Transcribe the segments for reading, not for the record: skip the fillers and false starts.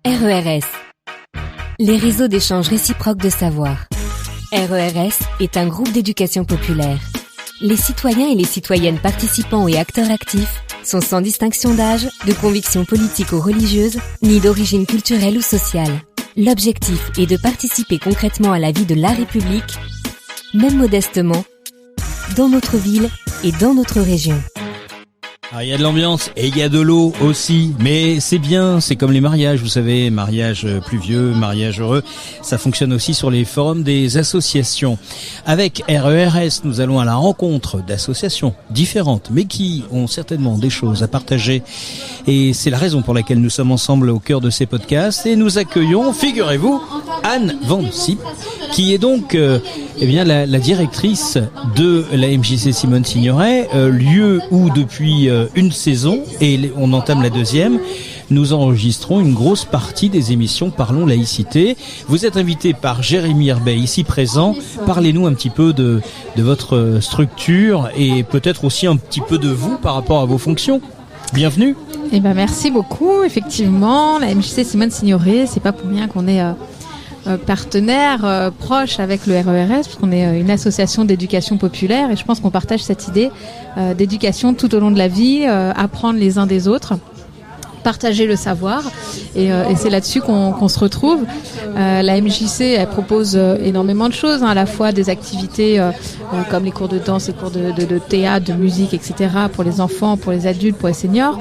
RERS, les réseaux d'échange réciproque de savoir. RERS est un groupe d'éducation populaire. Les citoyens et les citoyennes participants et acteurs actifs sont sans distinction d'âge, de conviction politique ou religieuse, ni d'origine culturelle ou sociale. L'objectif est de participer concrètement à la vie de la République, même modestement, dans notre ville et dans notre région. Alors, il y a de l'ambiance et il y a de l'eau aussi, mais c'est bien, c'est comme les mariages, vous savez, mariage pluvieux, mariage heureux, ça fonctionne aussi sur les forums des associations. Avec RERS, nous allons à la rencontre d'associations différentes, mais qui ont certainement des choses à partager, et c'est la raison pour laquelle nous sommes ensemble au cœur de ces podcasts, et nous accueillons, figurez-vous, Anne Van Sip, qui est donc la directrice de la MJC Simone Signoret, lieu où depuis une saison, et on entame la deuxième, nous enregistrons une grosse partie des émissions Parlons Laïcité. Vous êtes invité par Jérémy Herbet, ici présent. Parlez-nous un petit peu de votre structure et peut-être aussi un petit peu de vous par rapport à vos fonctions. Bienvenue. Merci beaucoup. Effectivement, la MJC Simone Signoret, c'est pas pour rien qu'on est partenaire proche avec le RERS, parce qu'on est une association d'éducation populaire, et je pense qu'on partage cette idée d'éducation tout au long de la vie, apprendre les uns des autres, partager le savoir, et c'est là-dessus qu'on se retrouve. La MJC, elle propose énormément de choses, à la fois des activités comme les cours de danse, les cours de théâtre, de musique, etc., pour les enfants, pour les adultes, pour les seniors.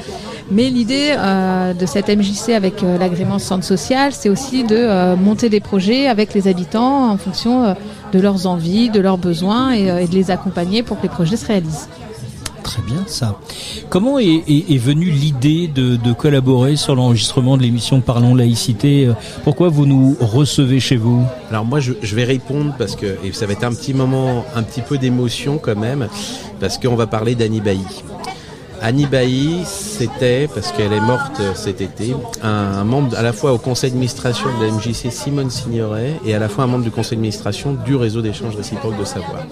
Mais l'idée de cette MJC avec l'agrément centre social, c'est aussi de monter des projets avec les habitants en fonction de leurs envies, de leurs besoins, et de les accompagner pour que les projets se réalisent. Très bien, ça. Comment est venue l'idée de collaborer sur l'enregistrement de l'émission Parlons Laïcité ? Pourquoi vous nous recevez chez vous ? Alors moi, je vais répondre parce que et ça va être un petit moment, un petit peu d'émotion quand même, parce qu'on va parler d'Annie Bailly. Annie Bailly, c'était, parce qu'elle est morte cet été, un membre à la fois au conseil d'administration de la MJC Simone Signoret et à la fois un membre du conseil d'administration du réseau d'échange réciproque de savoir.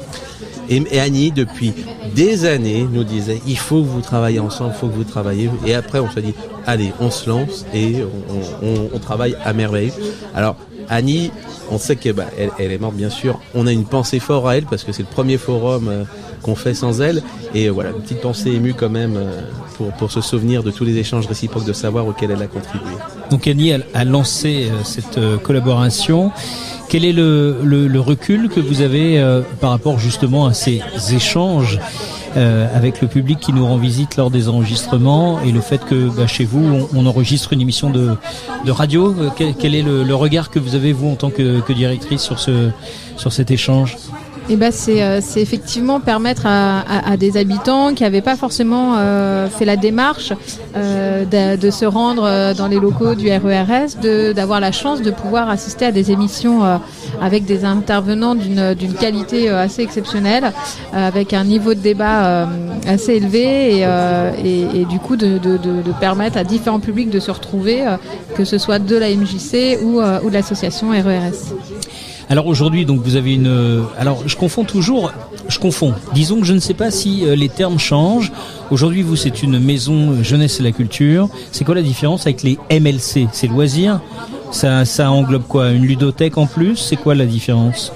Et Annie, depuis des années, nous disait « il faut que vous travaillez ensemble, il faut que vous travaillez ». Et après, on s'est dit « allez, on se lance et on travaille à merveille ». Alors, Annie, on sait que elle est morte, bien sûr. On a une pensée forte à elle parce que c'est le premier forum qu'on fait sans elle. Et voilà, une petite pensée émue quand même pour se souvenir de tous les échanges réciproques de savoir auxquels elle a contribué. Donc Annie a lancé cette collaboration. Quel est le recul que vous avez par rapport justement à ces échanges avec le public qui nous rend visite lors des enregistrements et le fait que chez vous on enregistre une émission de radio, quel est le regard que vous avez vous en tant que directrice sur cet échange ? C'est effectivement permettre à des habitants qui n'avaient pas forcément fait la démarche de se rendre dans les locaux du RERS, d'avoir la chance de pouvoir assister à des émissions avec des intervenants d'une qualité assez exceptionnelle, avec un niveau de débat assez élevé et du coup de permettre à différents publics de se retrouver, que ce soit de la MJC ou de l'association RERS. Alors aujourd'hui, donc vous avez je confonds. Disons que je ne sais pas si les termes changent. Aujourd'hui, vous, c'est une maison jeunesse et la culture. C'est quoi la différence avec les MLC ? C'est loisirs ? Ça englobe quoi ? Une ludothèque en plus ? C'est quoi la différence ?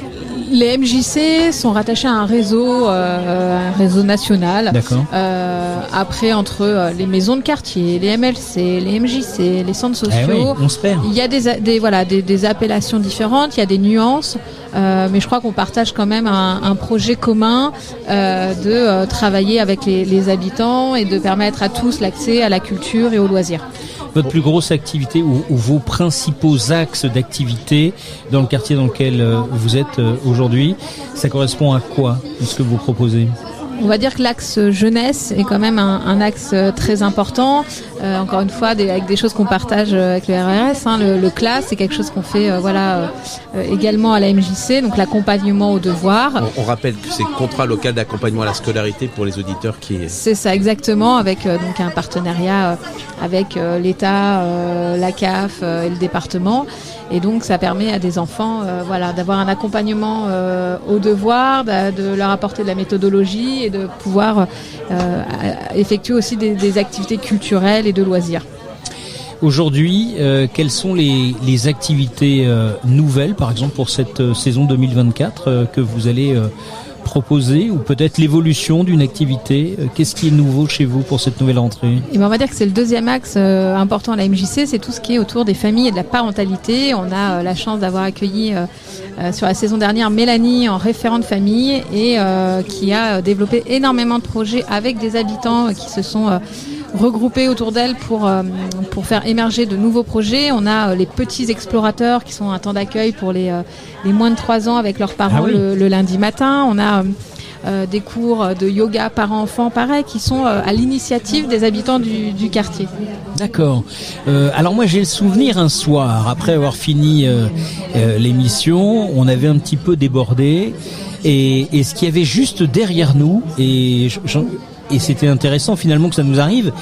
Les MJC sont rattachés à un réseau national. D'accord. Après, entre les maisons de quartier, les MLC, les MJC, les centres sociaux, on se perd. Il y a des appellations différentes, il y a des nuances, mais je crois qu'on partage quand même un projet commun de travailler avec les habitants et de permettre à tous l'accès à la culture et aux loisirs. Votre plus grosse activité ou vos principaux axes d'activité dans le quartier dans lequel vous êtes aujourd'hui, ça correspond à quoi, ce que vous proposez ? On va dire que l'axe jeunesse est quand même un axe très important. Encore une fois, avec des choses qu'on partage avec le RERS. Le CLAS, c'est quelque chose qu'on fait également à la MJC, donc l'accompagnement aux devoirs. On rappelle que c'est le contrat local d'accompagnement à la scolarité pour les auditeurs qui est... C'est ça, exactement, avec donc un partenariat avec l'État, la CAF et le département. Et donc, ça permet à des enfants d'avoir un accompagnement aux devoirs, de leur apporter de la méthodologie et de pouvoir effectuer aussi des activités culturelles et de loisirs. Aujourd'hui, quelles sont les activités nouvelles, par exemple pour cette saison 2024 que vous allez proposer, ou peut-être l'évolution d'une activité? Qu'est-ce qui est nouveau chez vous pour cette nouvelle rentrée? Et ben on va dire que c'est le deuxième axe important à la MJC, c'est tout ce qui est autour des familles et de la parentalité. On a la chance d'avoir accueilli sur la saison dernière Mélanie en référente famille et qui a développé énormément de projets avec des habitants qui se sont regroupés autour d'elle pour faire émerger de nouveaux projets. On a les petits explorateurs qui sont un temps d'accueil pour les moins de 3 ans avec leurs parents le lundi matin. On a des cours de yoga parents-enfants, pareil, qui sont à l'initiative des habitants du quartier. D'accord. Alors moi j'ai le souvenir un soir, après avoir fini l'émission, on avait un petit peu débordé et ce qu'il y avait juste derrière nous, et c'était intéressant finalement que ça nous arrive,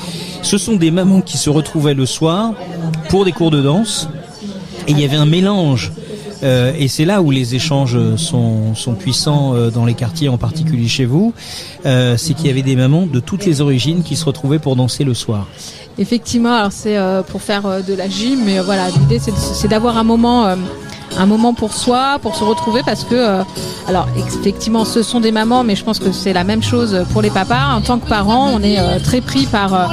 ce sont des mamans qui se retrouvaient le soir pour des cours de danse, et il y avait un mélange. Et c'est là où les échanges sont puissants dans les quartiers, en particulier chez vous. C'est qu'il y avait des mamans de toutes les origines qui se retrouvaient pour danser le soir. Effectivement, alors c'est pour faire de la gym, mais voilà, l'idée c'est d'avoir un moment pour soi, pour se retrouver, parce que alors effectivement ce sont des mamans, mais je pense que c'est la même chose pour les papas. En tant que parents, on est très pris par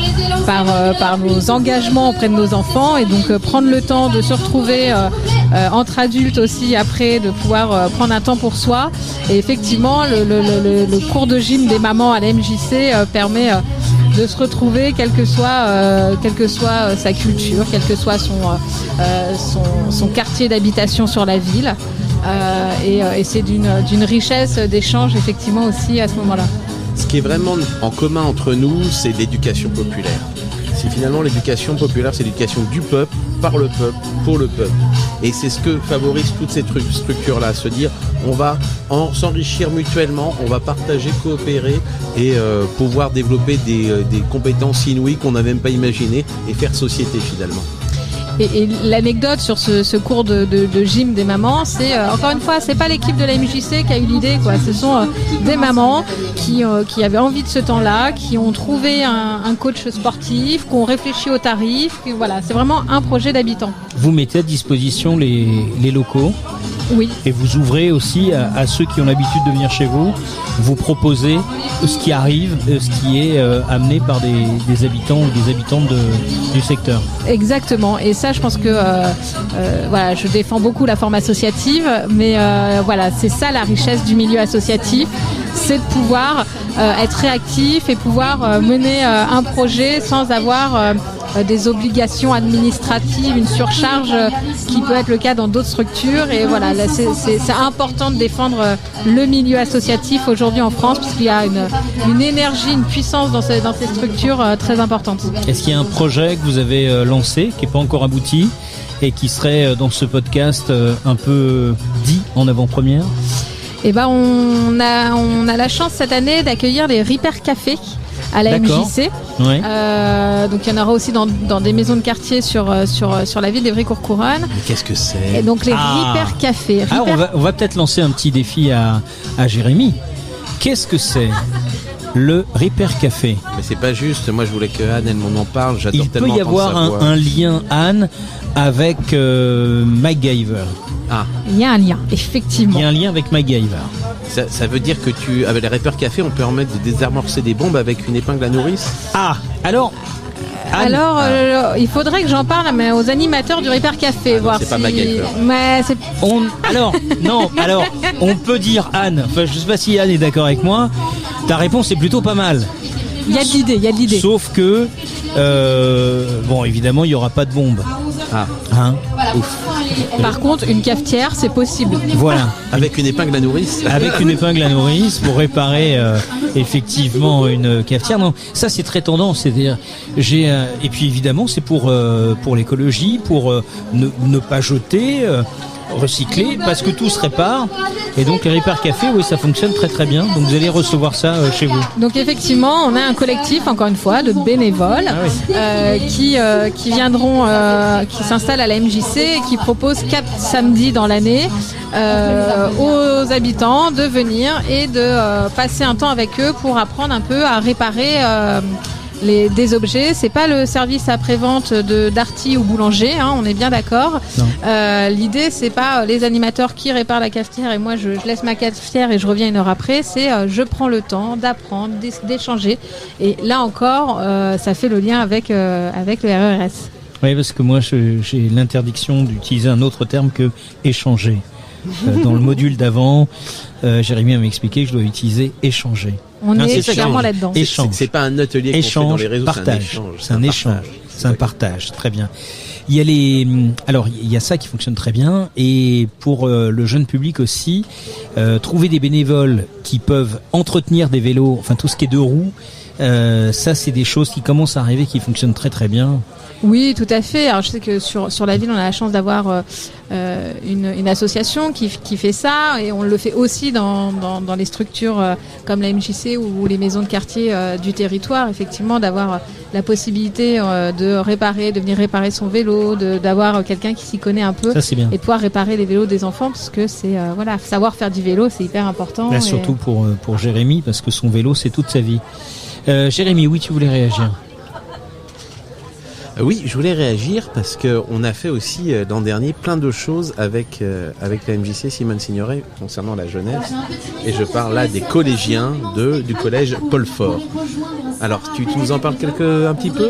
nos engagements auprès de nos enfants, et donc prendre le temps de se retrouver entre adultes aussi, après de pouvoir prendre un temps pour soi. Et effectivement le cours de gym des mamans à la MJC permet de se retrouver, quelle que soit sa culture, quel que soit son quartier d'habitation sur la ville, et c'est d'une richesse d'échange effectivement aussi à ce moment-là. Ce qui est vraiment en commun entre nous, c'est l'éducation populaire. C'est finalement l'éducation populaire, c'est l'éducation du peuple, par le peuple, pour le peuple. Et c'est ce que favorise toutes ces structures-là, se dire on va s'enrichir mutuellement, on va partager, coopérer et pouvoir développer des compétences inouïes qu'on n'a même pas imaginées et faire société finalement. Et l'anecdote sur ce cours de gym des mamans, c'est encore une fois, c'est pas l'équipe de la MJC qui a eu l'idée, quoi. Ce sont des mamans qui avaient envie de ce temps-là, qui ont trouvé un coach sportif, qui ont réfléchi aux tarifs. Voilà, c'est vraiment un projet d'habitants. Vous mettez à disposition les locaux. Oui. Et vous ouvrez aussi à ceux qui ont l'habitude de venir chez vous, vous proposez ce qui arrive, ce qui est amené par des habitants ou des habitantes du secteur. Exactement. Et ça, je pense que voilà, je défends beaucoup la forme associative, mais voilà, c'est ça la richesse du milieu associatif, c'est de pouvoir être réactif et pouvoir mener un projet sans avoir des obligations administratives, une surcharge qui peut être le cas dans d'autres structures. Et voilà, là, c'est important de défendre le milieu associatif aujourd'hui en France, puisqu'il y a une énergie, une puissance dans ces structures très importante. Est-ce qu'il y a un projet que vous avez lancé, qui n'est pas encore abouti, et qui serait dans ce podcast un peu dit en avant-première? Eh ben, on a la chance cette année d'accueillir les Ripper Café à la MJC. Ouais. Donc il y en aura aussi dans des maisons de quartier sur la ville d'Évry-Courcouronnes. Mais qu'est-ce que c'est? Et donc les Ripper Café. Alors on va peut-être lancer un petit défi à Jérémy. Qu'est-ce que c'est le Ripper Café? Mais c'est pas juste, moi je voulais que Anne elle m'en parle, j'adore tellement. Il peut y avoir un lien, Anne, avec MacGyver. Ah. Il y a un lien, effectivement. Il y a un lien avec MacGyver. Ça veut dire que avec les Ripper Café, on peut remettre de désamorcer des bombes avec une épingle à nourrice? Ah, alors Anne. Alors, il faudrait que j'en parle aux animateurs du Ripper Café, voir c'est si. pas MacGyver. Mais c'est. Alors, on peut dire Anne. Enfin, je sais pas si Anne est d'accord avec moi. Ta réponse est plutôt pas mal. Il y a de l'idée. Sauf que, bon, évidemment, il y aura pas de bombe. Ah. Hein? Ouf. Par contre, une cafetière, c'est possible. Voilà. Avec une épingle à nourrice. Avec une épingle à nourrice pour réparer effectivement une cafetière. Non, ça c'est très tendance. C'est-à-dire, et puis évidemment, c'est pour l'écologie, pour ne pas jeter. Recycler, parce que tout se répare, et donc les Ripper Café, oui, ça fonctionne très très bien, donc vous allez recevoir ça chez vous. Donc effectivement, on a un collectif, encore une fois, de bénévoles qui viendront, qui s'installent à la MJC et qui proposent 4 samedis dans l'année aux habitants de venir et de passer un temps avec eux pour apprendre un peu à réparer des objets. C'est pas le service après-vente de Darty ou boulanger, hein, on est bien d'accord. L'idée, c'est pas les animateurs qui réparent la cafetière et moi je laisse ma cafetière et je reviens une heure après. C'est je prends le temps d'apprendre, d'échanger. Et là encore, ça fait le lien avec le RERS. Oui, parce que moi, j'ai l'interdiction d'utiliser un autre terme que échanger. Dans le module d'avant, Jérémy m'a expliqué que je dois utiliser échanger. On est clairement là-dedans. Échange. C'est pas un atelier qu'on fait dans les réseaux, partage. C'est un échange. C'est un partage. Très bien. Il y a ça qui fonctionne très bien. Et pour le jeune public aussi, trouver des bénévoles qui peuvent entretenir des vélos, enfin tout ce qui est deux roues, ça c'est des choses qui commencent à arriver, qui fonctionnent très très bien. Oui, tout à fait. Alors je sais que sur la ville, on a la chance d'avoir une association qui fait ça, et on le fait aussi dans les structures comme la MJC ou les maisons de quartier du territoire. Effectivement, d'avoir la possibilité de venir réparer son vélo, d'avoir quelqu'un qui s'y connaît un peu, ça, c'est bien. Et de pouvoir réparer les vélos des enfants, parce que c'est savoir faire du vélo, c'est hyper important. Là, surtout pour Jérémy, parce que son vélo, c'est toute sa vie. Jérémy, oui, tu voulais réagir? Oui, je voulais réagir parce que on a fait aussi l'an dernier plein de choses avec la MJC Simone Signoret concernant la jeunesse, et je parle là des collégiens du collège Paul Fort. Alors, tu nous en parles un petit peu?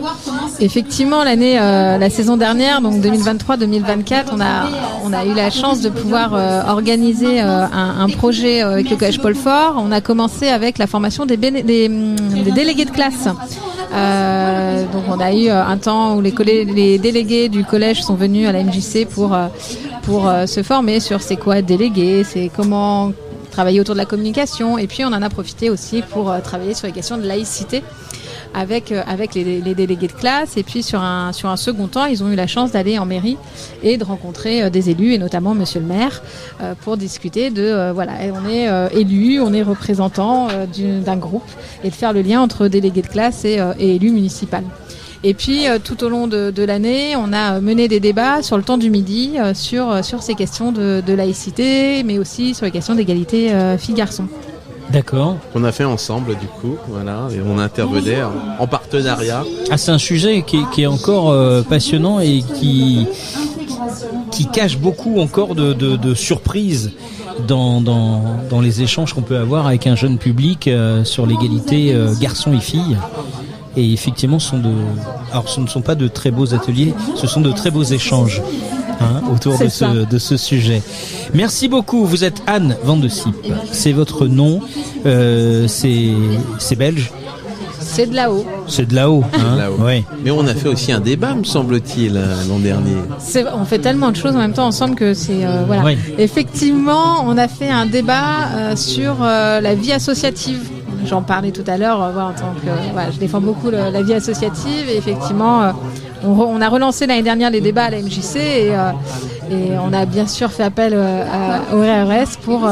Effectivement, la saison dernière, donc 2023-2024, on a eu la chance de pouvoir organiser un projet avec le collège Paul Fort. On a commencé avec la formation des délégués de classe. Donc on a eu un temps où les délégués du collège sont venus à la MJC pour se former sur c'est quoi être délégué, c'est comment travailler autour de la communication, et puis on en a profité aussi pour travailler sur les questions de laïcité avec les délégués de classe. Et puis sur un second temps, ils ont eu la chance d'aller en mairie et de rencontrer des élus, et notamment monsieur le maire, pour discuter on est élu, on est représentant d'un groupe, et de faire le lien entre délégués de classe et élus municipal. Et puis tout au long de l'année, on a mené des débats sur le temps du midi sur ces questions de laïcité, mais aussi sur les questions d'égalité filles-garçons. D'accord. On a fait ensemble du coup, voilà, et on intervenait en partenariat. Ah, c'est un sujet qui est encore passionnant et qui cache beaucoup encore de surprises dans les échanges qu'on peut avoir avec un jeune public sur l'égalité garçons et filles. Et effectivement, ce ne sont pas de très beaux ateliers, ce sont de très beaux échanges autour de ce sujet. Merci beaucoup. Vous êtes Anne Van de Siep. C'est votre nom. C'est belge. C'est de là-haut. C'est de là-haut. Ouais. Mais on a fait aussi un débat, me semble-t-il, l'an dernier. On fait tellement de choses en même temps ensemble que c'est voilà. Ouais. Effectivement, on a fait un débat sur la vie associative. J'en parlais tout à l'heure, en tant que je défends beaucoup la vie associative, et effectivement on a relancé l'année dernière les débats à la MJC, et on a bien sûr fait appel au RERS pour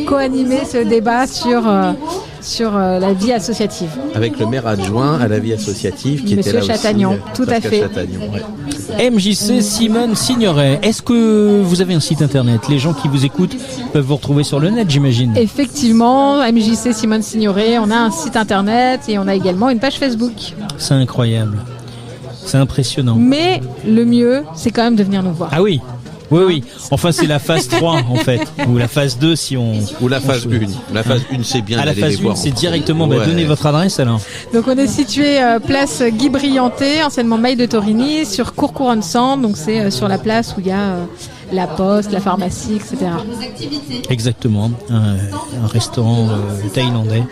co-animer ce débat sur la vie associative. Avec le maire adjoint à la vie associative qui Monsieur était là Chatagnon, aussi. tout à fait. Ouais. MJC Simone Signoret. Est-ce que vous avez un site internet? Les gens qui vous écoutent peuvent vous retrouver sur le net, j'imagine. Effectivement, MJC Simone Signoret, on a un site internet et on a également une page Facebook. C'est incroyable. C'est impressionnant. Mais le mieux, c'est quand même de venir nous voir. Ah oui. Oui. Enfin, c'est la phase 3, en fait. Ou la phase 2, si on... Ou la phase 1. La phase 1, c'est bien d'aller les voir. La phase 1, c'est directement... donnez votre adresse, alors. Donc, on est situé place Guy Brianté, anciennement Maille de Torigny, sur Courcouronne-Centre. Donc, c'est sur la place où il y a la poste, la pharmacie, etc. Exactement. Un restaurant thaïlandais.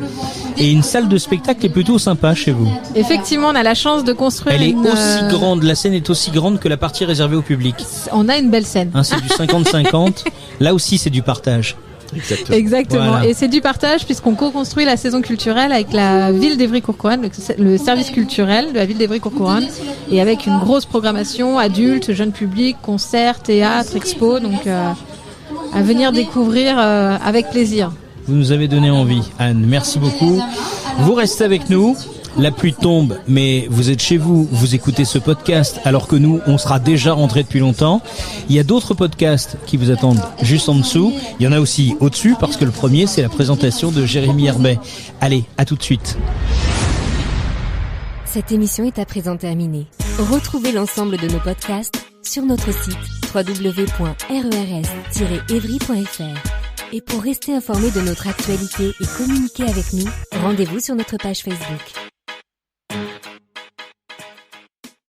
Et une salle de spectacle est plutôt sympa chez vous. Effectivement, on a la chance de construire aussi grande, la scène est aussi grande que la partie réservée au public. On a une belle scène. C'est du 50-50. Là aussi, c'est du partage. Exactement. Voilà. Et c'est du partage puisqu'on co-construit la saison culturelle avec la ville d'Évry-Courcouronne, le service culturel de la ville d'Évry-Courcouronne, et avec une grosse programmation adultes, jeunes publics, concerts, théâtre, expo, donc à venir découvrir avec plaisir. Vous nous avez donné envie, Anne. Merci beaucoup. Vous restez avec nous. La pluie tombe, mais vous êtes chez vous, vous écoutez ce podcast, alors que nous, on sera déjà rentrés depuis longtemps. Il y a d'autres podcasts qui vous attendent juste en dessous. Il y en a aussi au-dessus, parce que le premier, c'est la présentation de Jérémy Herbet. Allez, à tout de suite. Cette émission est à présent terminée. Retrouvez l'ensemble de nos podcasts sur notre site www.rers-evry.fr. Et pour rester informé de notre actualité et communiquer avec nous, rendez-vous sur notre page Facebook.